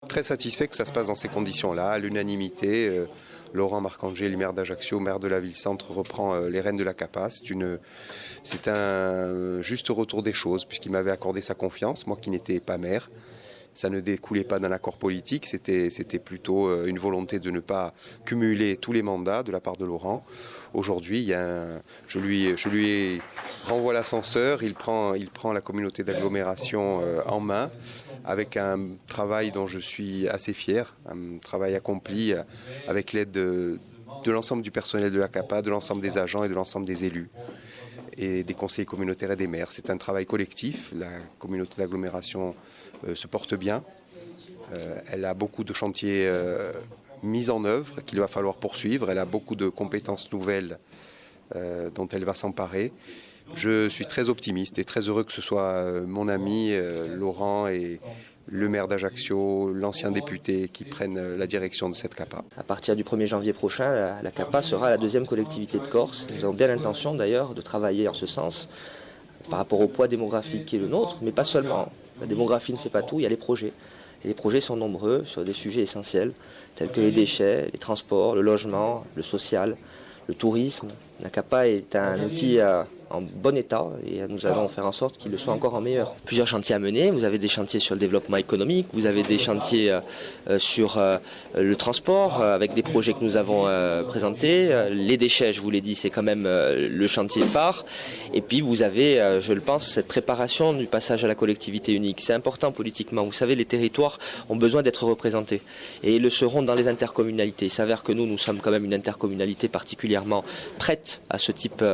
Très satisfait que ça se passe dans ces conditions-là, à l'unanimité. Laurent Marcangeli, maire d'Ajaccio, maire de la ville-centre, reprend les rênes de la CAPA. C'est un juste retour des choses, puisqu'il m'avait accordé sa confiance, moi qui n'étais pas maire. Ça ne découlait pas d'un accord politique, c'était plutôt une volonté de ne pas cumuler tous les mandats de la part de Laurent. Aujourd'hui, je lui renvoie l'ascenseur, il prend la communauté d'agglomération en main, avec un travail dont je suis assez fier, un travail accompli avec l'aide de l'ensemble du personnel de la CAPA, de l'ensemble des agents et de l'ensemble des élus et des conseillers communautaires et des maires. C'est un travail collectif, la communauté d'agglomération se porte bien. Elle a beaucoup de chantiers mis en œuvre qu'il va falloir poursuivre. Elle a beaucoup de compétences nouvelles dont elle va s'emparer. Je suis très optimiste et très heureux que ce soit mon ami Laurent et le maire d'Ajaccio, l'ancien député, qui prennent la direction de cette CAPA. À partir du 1er janvier prochain, la CAPA sera la deuxième collectivité de Corse. Nous avons bien l'intention d'ailleurs de travailler en ce sens par rapport au poids démographique qui est le nôtre, mais pas seulement. La démographie ne fait pas tout, il y a les projets. Et les projets sont nombreux sur des sujets essentiels, tels que les déchets, les transports, le logement, le social, le tourisme. La CAPA est un outil en bon état et nous allons faire en sorte qu'il le soit encore en meilleur. Plusieurs chantiers à mener, vous avez des chantiers sur le développement économique, vous avez des chantiers sur le transport avec des projets que nous avons présentés. Les déchets, je vous l'ai dit, c'est quand même le chantier phare. Et puis vous avez, je le pense, cette préparation du passage à la collectivité unique. C'est important politiquement. Vous savez, les territoires ont besoin d'être représentés et ils le seront dans les intercommunalités. Il s'avère que nous sommes quand même une intercommunalité particulièrement prête à ce type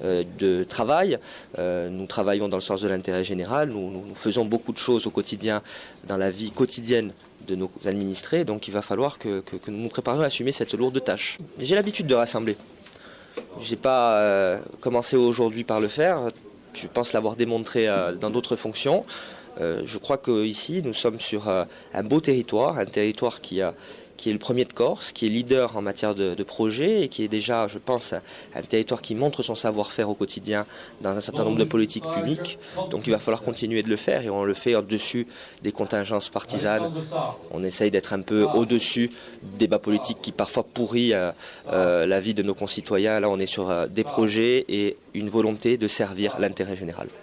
de travail. Nous travaillons dans le sens de l'intérêt général. Nous faisons beaucoup de choses au quotidien, dans la vie quotidienne de nos administrés. Donc il va falloir que nous nous préparions à assumer cette lourde tâche. J'ai l'habitude de rassembler. Je n'ai pas commencé aujourd'hui par le faire. Je pense l'avoir démontré dans d'autres fonctions. Je crois qu'ici, nous sommes sur un beau territoire, un territoire qui est le premier de Corse, qui est leader en matière de projet et qui est déjà, je pense, un territoire qui montre son savoir-faire au quotidien dans un certain nombre de politiques publiques. Donc il va falloir continuer de le faire et on le fait au-dessus des contingences partisanes. On essaye d'être un peu au-dessus du débat politique qui parfois pourrit la vie de nos concitoyens. Là, on est sur des projets et une volonté de servir l'intérêt général.